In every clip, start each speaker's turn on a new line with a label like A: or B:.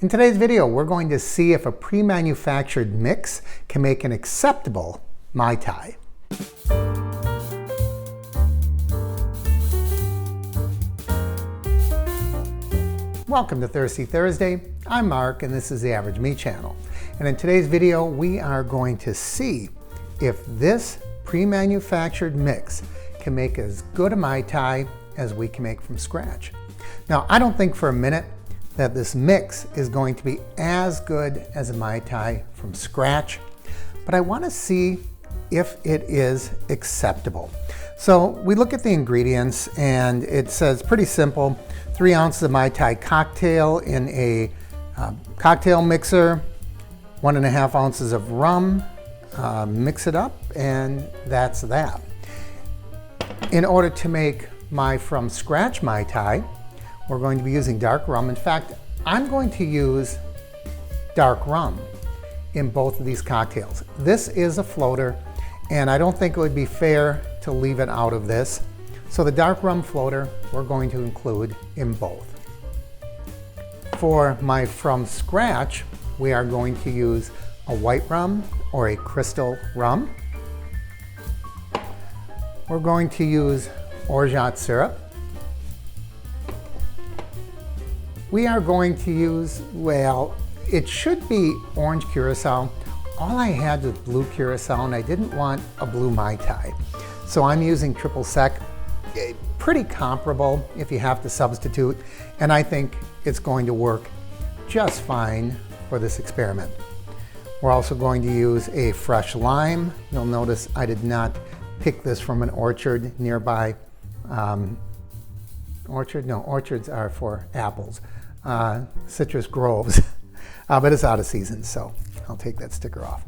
A: In today's video, we're going to see if a pre-manufactured mix can make an acceptable Mai Tai. Welcome to Thirsty Thursday. I'm Mark and this is the Average Me channel. And in today's video, we are going to see if this pre-manufactured mix can make as good a Mai Tai as we can make from scratch. Now, I don't think for a minute that this mix is going to be as good as a Mai Tai from scratch, but I want to see if it is acceptable. So we look at the ingredients and it says pretty simple, 3 ounces of Mai Tai cocktail in a cocktail mixer, 1.5 ounces of rum, mix it up, and that's that. In order to make my from scratch Mai Tai, we're going to be using dark rum. In fact, I'm going to use dark rum in both of these cocktails. This is a floater, and I don't think it would be fair to leave it out of this. So the dark rum floater, we're going to include in both. For my from scratch, we are going to use a white rum or a crystal rum. We're going to use orgeat syrup. We are going to use, well, it should be orange curacao. All I had was blue curacao and I didn't want a blue Mai Tai. So I'm using triple sec, pretty comparable if you have to substitute. And I think it's going to work just fine for this experiment. We're also going to use a fresh lime. You'll notice I did not pick this from an orchard nearby. Orchards are for apples. Citrus groves, but it's out of season, so I'll take that sticker off.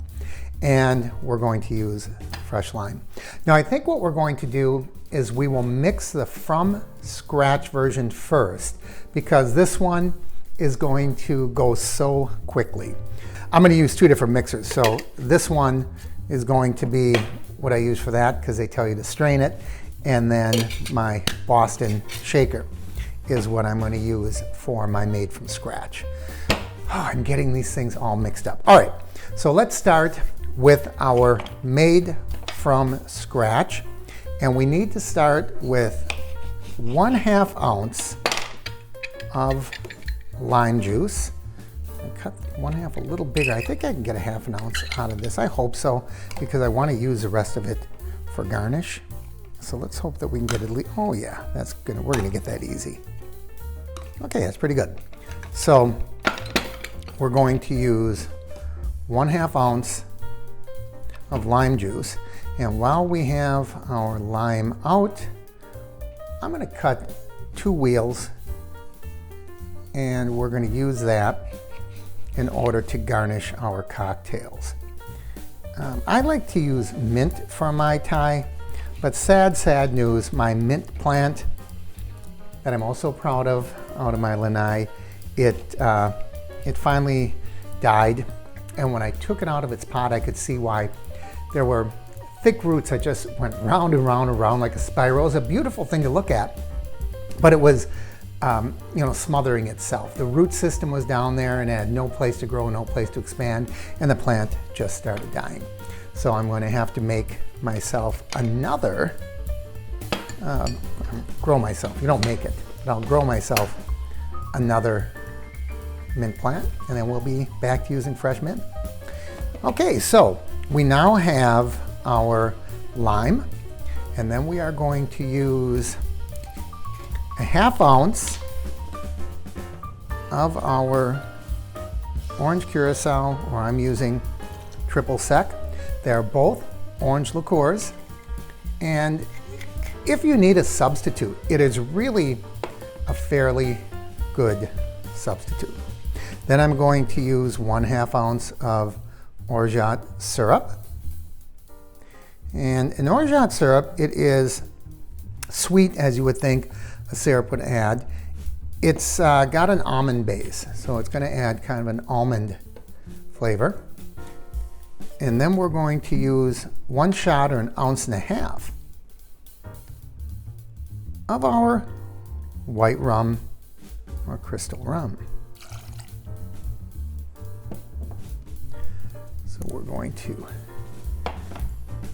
A: And we're going to use fresh lime. Now I think what we're going to do is we will mix the from scratch version first, because this one is going to go so quickly. I'm going to use 2 different mixers. So this one is going to be what I use for that, because they tell you to strain it. And then my Boston shaker is what I'm going to use for my made from scratch. Oh, I'm getting these things all mixed up. All right, so let's start with our made from scratch. And we need to start with 1/2 ounce of lime juice. I cut 1/2 a little bigger. I think I can get 1/2 ounce out of this. I hope so, because I want to use the rest of it for garnish. So let's hope that we can get at least, oh yeah, we're gonna get that easy. Okay, that's pretty good. So we're going to use 1/2 ounce of lime juice. And while we have our lime out, I'm gonna cut 2 wheels, and we're gonna use that in order to garnish our cocktails. I like to use mint for a Mai Tai, but sad news, my mint plant that I'm also proud of out of my lanai, it finally died. And when I took it out of its pot, I could see why. There were thick roots that just went round and round and round like a spiral. It was a beautiful thing to look at, but it was smothering itself. The root system was down there and it had no place to grow, no place to expand, and the plant just started dying. So I'm going to have to make myself another, grow myself, you don't make it, but I'll grow myself another mint plant, and then we'll be back to using fresh mint. Okay, so we now have our lime, and then we are going to use 1/2 ounce of our orange curacao, or I'm using triple sec. They're both orange liqueurs, and if you need a substitute, it is really a fairly good substitute. Then I'm going to use 1/2 ounce of orgeat syrup. And in orgeat syrup, it is sweet as you would think a syrup would add. It's got an almond base, so it's going to add kind of an almond flavor. And then we're going to use 1 shot or 1.5 ounces of our white rum or crystal rum. we're going to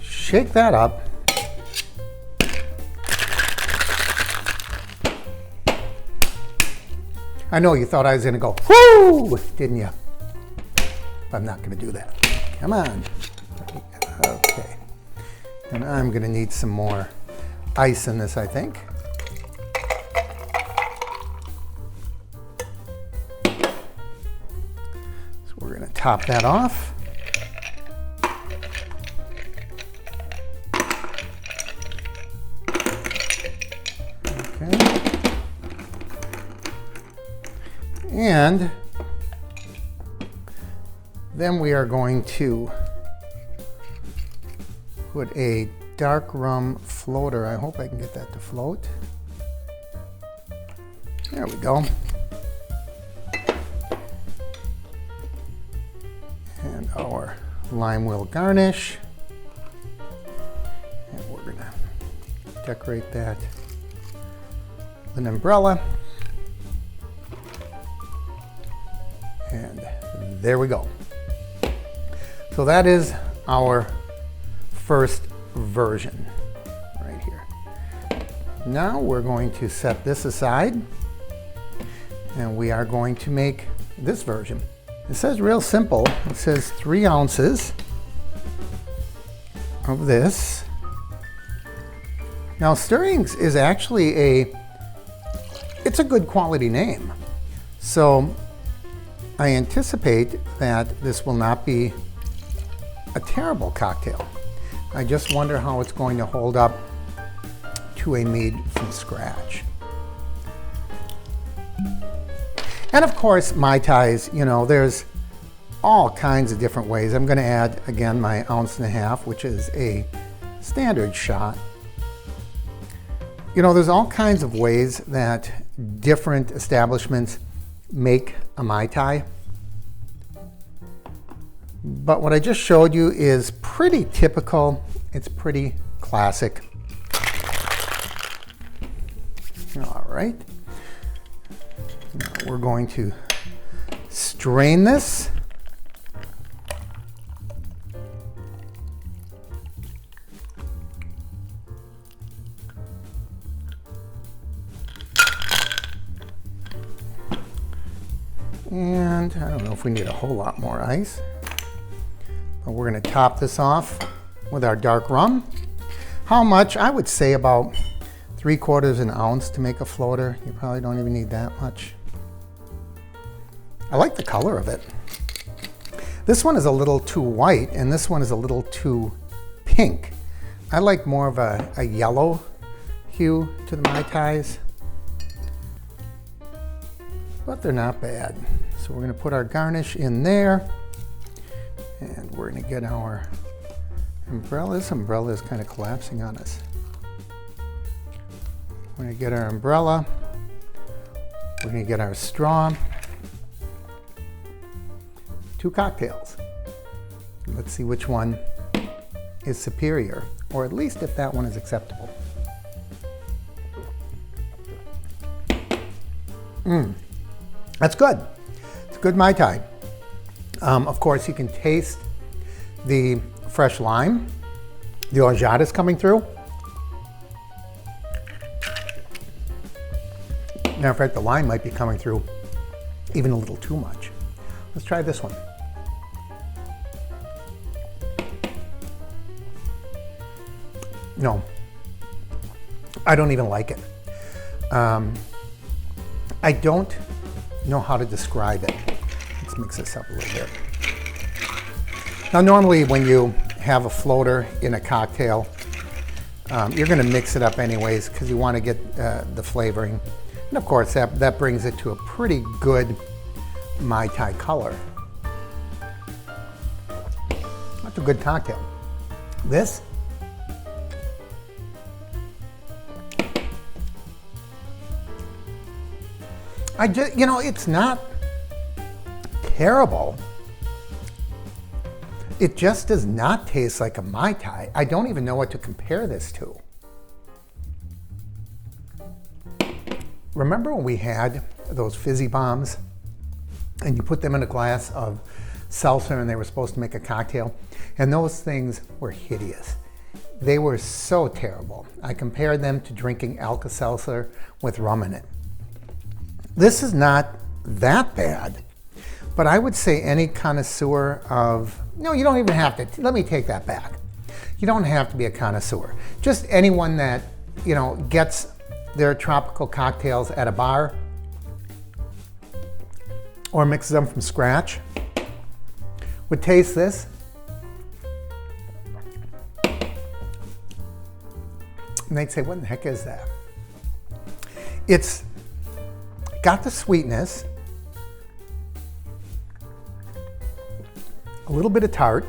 A: shake that up. I know you thought I was going to go, whoo, didn't you? I'm not going to do that. Come on. Okay. And I'm going to need some more ice in this, I think. So we're going to top that off. Okay. And then we are going to put a dark rum floater. I hope I can get that to float. There we go. And our lime wheel garnish. And we're gonna decorate that with an umbrella. And there we go. So that is our first version right here. Now we're going to set this aside and we are going to make this version. It says real simple. It says 3 ounces of this. Now Stirrings is actually it's a good quality name. So I anticipate that this will not be a terrible cocktail. I just wonder how it's going to hold up to a made from scratch. And of course, Mai Tais, you know, there's all kinds of different ways. I'm going to add, again, my 1.5 ounces, which is a standard shot. You know, there's all kinds of ways that different establishments make a Mai Tai. But what I just showed you is pretty typical. It's pretty classic. All right. Now we're going to strain this. And I don't know if we need a whole lot more ice. But we're going to top this off with our dark rum. How much? I would say about 3/4 ounce to make a floater. You probably don't even need that much. I like the color of it. This one is a little too white and this one is a little too pink. I like more of a yellow hue to the Mai Tais. But they're not bad. So we're going to put our garnish in there. And we're going to get our umbrella. This umbrella is kind of collapsing on us. We're going to get our umbrella. We're going to get our straw. 2 cocktails. Let's see which one is superior, or at least if that one is acceptable. That's good. It's a good Mai Tai. Of course, you can taste the fresh lime. The orgeat is coming through. Matter of fact, the lime might be coming through even a little too much. Let's try this one. No, I don't even like it. I don't know how to describe it. Let's mix this up a little bit. Now, normally when you have a floater in a cocktail, you're going to mix it up anyways because you want to get the flavoring. And of course, that brings it to a pretty good Mai Tai color. That's a good cocktail. This, you know, it's not terrible. It just does not taste like a Mai Tai. I don't even know what to compare this to. Remember when we had those fizzy bombs and you put them in a glass of seltzer and they were supposed to make a cocktail, and those things were hideous. They were so terrible. I compared them to drinking Alka-Seltzer with rum in it. This is not that bad, but I would say any connoisseur of, no, you don't even have to, let me take that back. You don't have to be a connoisseur. Just anyone that, gets their tropical cocktails at a bar or mixes them from scratch would taste this. And they'd say, what in the heck is that? It's got the sweetness, a little bit of tart,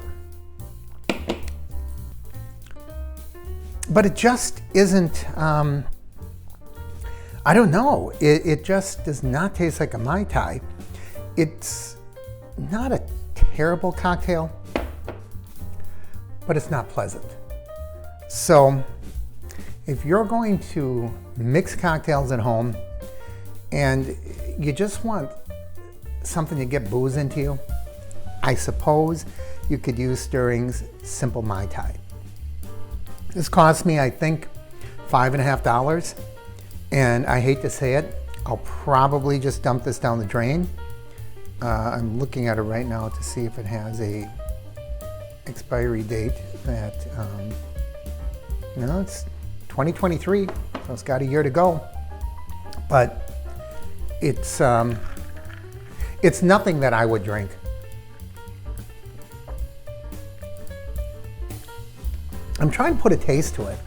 A: but it just isn't, I don't know, it just does not taste like a Mai Tai. It's not a terrible cocktail, but it's not pleasant. So if you're going to mix cocktails at home and you just want something to get booze into you, I suppose you could use Stirring's Simple Mai Tai. This cost me, I think, $5.50, and I hate to say it, I'll probably just dump this down the drain. I'm looking at it right now to see if it has a expiry date that, it's 2023, so it's got a year to go. But it's nothing that I would drink. I'm trying to put a taste to it.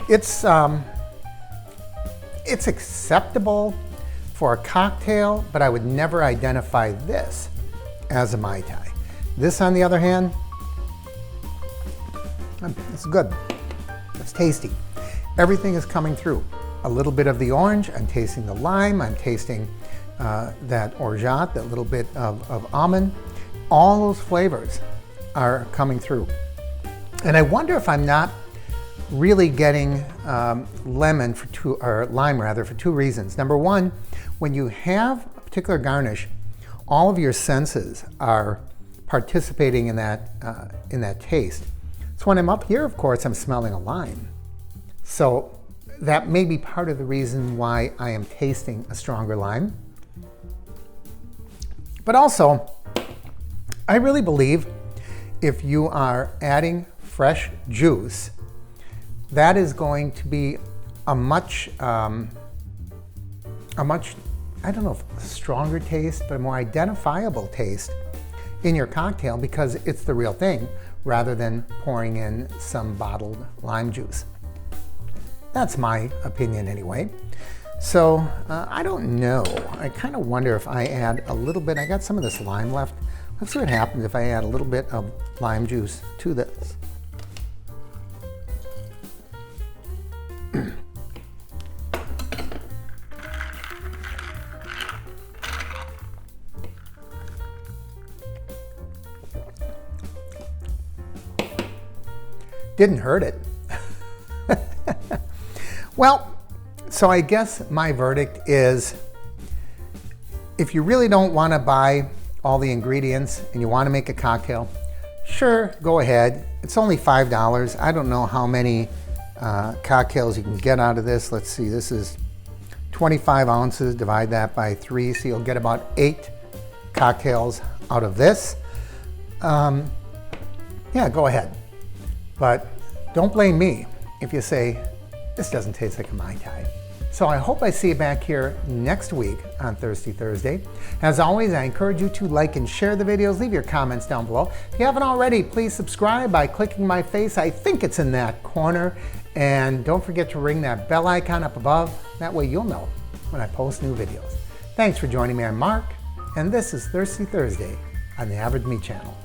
A: It's acceptable for a cocktail, but I would never identify this as a Mai Tai. This, on the other hand, it's good. It's tasty. Everything is coming through. A little bit of the orange, I'm tasting the lime, I'm tasting that orgeat, that little bit of almond. All those flavors are coming through. And I wonder if I'm not really getting lime for two reasons. Number one, when you have a particular garnish, all of your senses are participating in that taste. So when I'm up here, of course, I'm smelling a lime. So that may be part of the reason why I am tasting a stronger lime. But also, I really believe if you are adding fresh juice, that is going to be a much, I don't know if stronger taste, but a more identifiable taste in your cocktail because it's the real thing rather than pouring in some bottled lime juice. That's my opinion anyway. So I don't know. I kind of wonder if I add a little bit, I got some of this lime left. Let's see what happens if I add a little bit of lime juice to this. Didn't hurt it. Well, so I guess my verdict is if you really don't want to buy all the ingredients and you want to make a cocktail, sure, go ahead. It's only $5. I don't know how many cocktails you can get out of this. Let's see, this is 25 ounces, divide that by 3, so you'll get about 8 cocktails out of this. Yeah, go ahead. But don't blame me if you say, this doesn't taste like a Mai Tai. So I hope I see you back here next week on Thirsty Thursday. As always, I encourage you to like and share the videos. Leave your comments down below. If you haven't already, please subscribe by clicking my face. I think it's in that corner. And don't forget to ring that bell icon up above. That way you'll know when I post new videos. Thanks for joining me. I'm Mark, and this is Thirsty Thursday on the Average Me channel.